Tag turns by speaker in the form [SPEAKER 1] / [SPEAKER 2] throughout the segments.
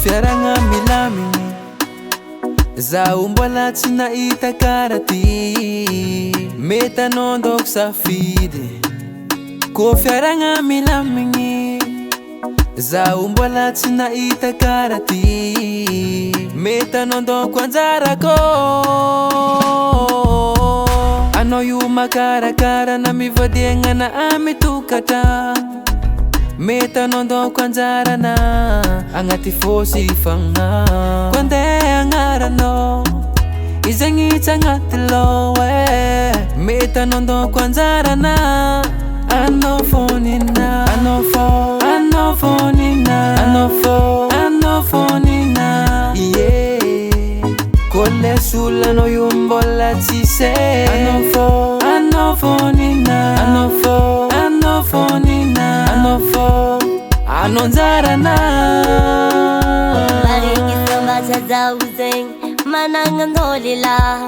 [SPEAKER 1] fiaragna milamigny zaho mbola tsy nahita karaha ty mety anao ndôko safidy ko fiaragna milamigny zaho mbola tsy nahita karaha ty mety anao ndôko anjarako anao io makarakara na mivadiagna na amitokatra mety anao ndôko anjarana agnaty fôsy fagna koa andeha agnaranao izagny tsy agnaty loha mety anao ndôko anjarana anao fô Ninah anao fô Ninah yeah koa lesolo anao io mbola tsy se anao fô Ninah anao fô Ninah anao fô anao anjarana
[SPEAKER 2] maregny samba zazaho zegny managna anao lehilahy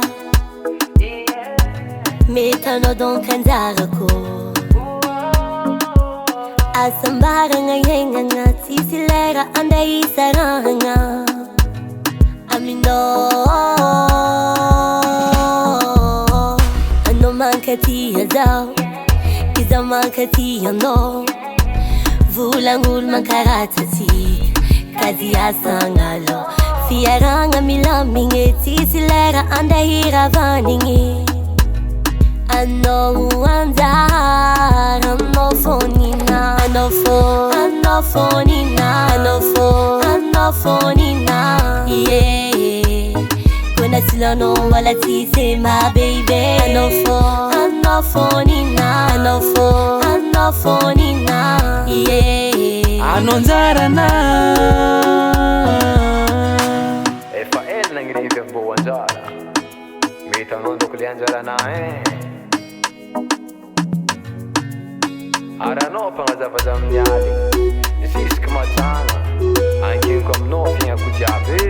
[SPEAKER 2] mety anao donko anjarako asambaragna iainagna tsisy lera andeha hisarahagna aminao anao mankatia zaho izaho mankatia anao volagnolo mankaratsitsika kady asagnalo fiaragna milamigny tsisy lera andeha hiravanigny anao anjara anao fô Ninah anao fô Ninah anao fô Ninah yeah kona silanao wala tsisy ma baby anao fô Ninah anao fô Ninah yeah
[SPEAKER 1] anao anjarana
[SPEAKER 3] efa ela nagnirevy ambo anjara mety anao ndôko le anjarana aranao pagnazavaza amin'ny aligny zisky matsagna ankeniko aminao fiagnako jiaby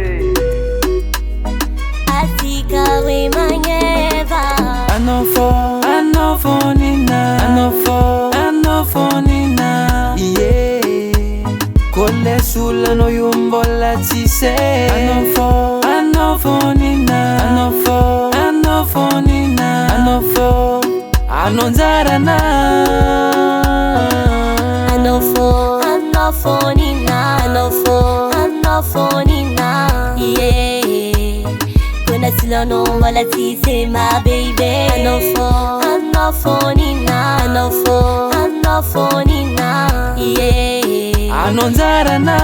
[SPEAKER 2] asika hoe magneva
[SPEAKER 1] anao fô Ninah anao fô Ninah yeah koa lesolo anao io mbola tsy se anao fô Ninah anao fô Ninah anao fô anao anjarana
[SPEAKER 2] anao fô Ninah anao fô Ninah yeah kona silanao wala tsisy ma baby anao fô Ninah anao fô Ninah yeah
[SPEAKER 1] anao anjarana